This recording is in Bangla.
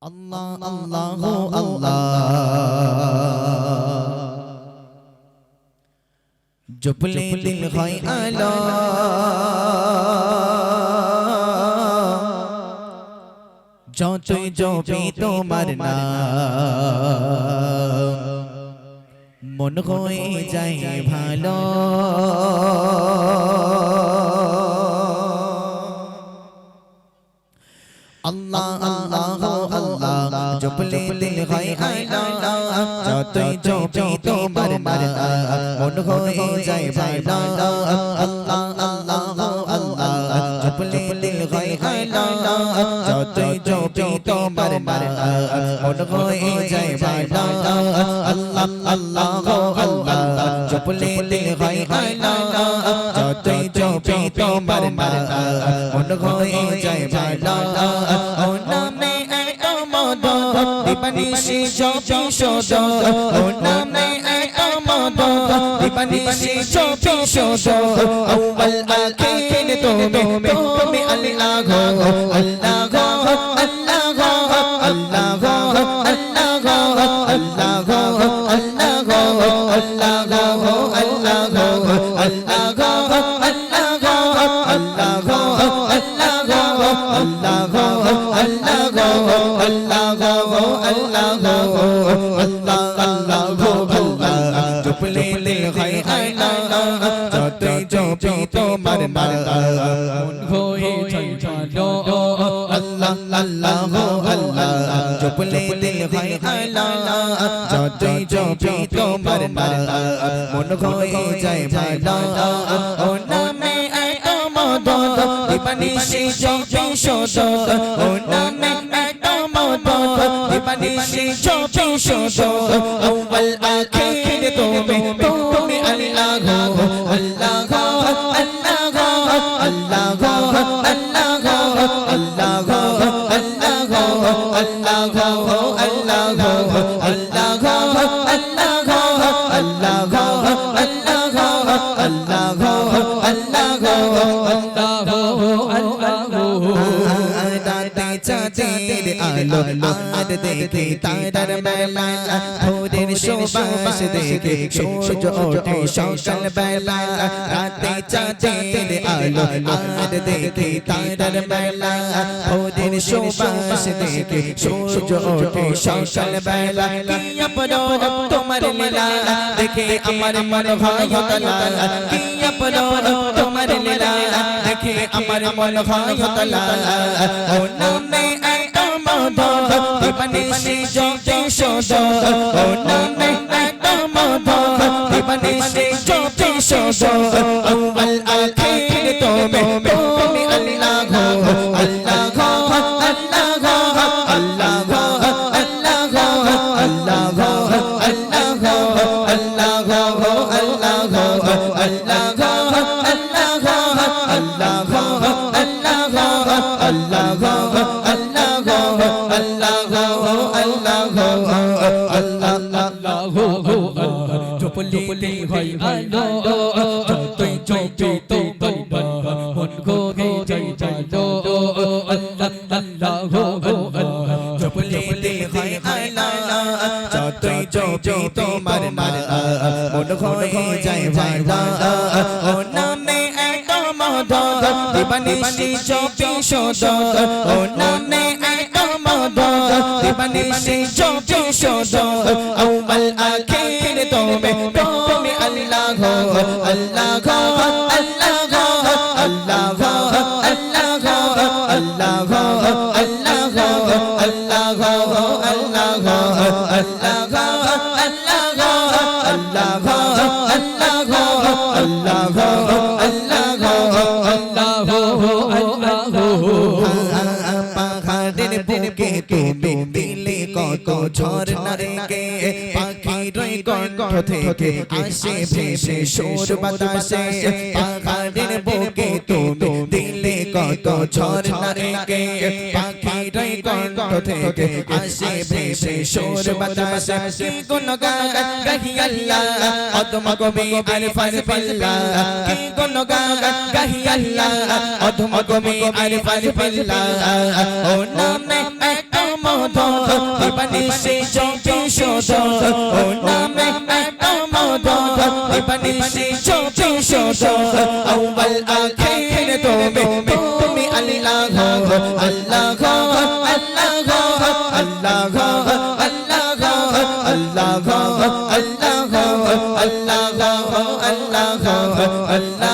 Allah Allahu Allah জপলে দিল হয় আলো যতই জপি তোমার নাম মন হয়ে যায় ভালো Allah Allahu Allah জপলে দিল হয় আলো যতই জপি তোমার নাম মন হয়ে যায় ভালো Allah Allahu Allah জপলে দিল হয় আলো যতই জপি তোমার নাম মন হয়ে যায় ভালো Allah Allahu Allah জপলে দিল হয় আলো যতই জপি তোমার নাম মন হয়ে যায় ভালো ও নামে এত মদ দিবানিশি জপি শোদ ও নামে এত মদ দিবানিশি জপি শোদ আউয়াল আখির তুমি আল্লাহ গো আল্লাহ গো আল্লাহ গো আল্লাহ গো আল্লাহ গো আল্লাহ গো আল্লাহ গো আল্লাহ গো আল্লাহ গো আল্লাহ গো আল্লাহ গো আল্লাহ গো আল্লাহ গো আল্লাহ গো আল্লাহ গো আল্লাহ গো আল্লাহ গো আল্লাহ আল্লাহ গো আল্লাহ জপলে দিল হয় আল্লাহ যতই জপি তোমার নাম মন হয়ে যায় ভালো আল্লাহ আল্লাহ গো আল্লাহ জপলে দিল হয় আল্লাহ যতই জপি তোমার নাম মন হয়ে যায় ভালো ও নামে এত মদ দিবানিশি জপি শোদ ও নামে এত মদ দিবানিশি জপি শোদ আউয়াল আখির তুমি আল্লাহ গো আল্লাহ গো আল্লাহ গো আল্লাহ গো আল্লাহ গো আল্লাহ গো আল্লাহ গো আল্লাহ গো আল্লাহ গো আল্লাহ গো আল্লাহ গো আল্লাহ গো আল্লাহ গো আল্লাহ গো আল্লাহ গো আল্লাহ গো আল্লাহ গো রাতে চাঁদের আলো আর দেখে তারার বেলা ভোরের সুবাস দেখে সূর্য ওঠে সকাল বেলা রাতে চাঁদের আলো আর দেখে তারার বেলা ভোরের সুবাস দেখে সূর্য ওঠে সকাল বেলা কি অপরূপ তোমার লীলা দেখে আমার মন হয় তলা কি অপরূপ তোমার লীলা দেখে আমার মন হয় তলা ও নামে এত মদ দিবানিশি জপি শোদ ও নামে এত মদ দিবানিশি জপি শোদ আউয়াল আখির তুমি আল্লাহ গো আল্লাহ গো আল্লাহ গো আল্লাহ গো আল্লাহ গো আল্লাহ গো আল্লাহ গো আল্লাহ গো আল্লাহ গো আল্লাহ গো আল্লাহ গো আল্লাহ গো আল্লাহ গো আল্লাহ গো আল্লাহ গো আল্লাহ গো আল্লাহ গো আল্লাহ আল্লাহ গো জপলে হয় আলো যতই জপি তোমার মন হয়ে যায় ভালো আল্লাহ আল্লাহ গো জপলে হয় আলো যতই জপি তোমার নাম মন হয়ে যায় ভালো ও নামে এত মদ দিবানিশি জপি শোদ ও নামে এত মদ দিবানিশি জপি শোদ আউয়াল আখির তুমি আল্লাহ গো আল্লাহ গো আল্লাহ গো আল্লাহ গো আল্লাহ গো আল্লাহ গো আল্লাহ গো আল্লাহ গো আল্লাহ গো আল্লাহ গো আল্লাহ গো আল্লাহ গো আল্লাহ গো আল্লাহ গো আল্লাহ গো আল্লাহ গো আল্লাহ গো পাহাড়ের বুকে তুমি দিলে কত ঝর্ণা রেখে পাখির কণ্ঠ থেকে আসে ভেসে সুর বাতাসে পাহাড়ের বুকে তুমি দিলে কত ঝর্ণা রেখে পাখির কণ্ঠ থেকে আসে ভেসে সুর বাতাসে কি গুণগান গাহি আল্লাহ অদম কবি আরফান বিল্লাহ কি গুণগান গাহি আল্লাহ অদম কবি আরফান বিল্লাহ ও নামে এত মধু দিবানিশি জপি শুধু ও নামে এত মধু দিবানিশি জপি শুধু আউয়াল আখির তুমি আল্লাহ আল্লাহ আল্লাহ আল্লাহ আল্লাহ আল্লাহ আল্লাহ আল্লাহ আল্লাহ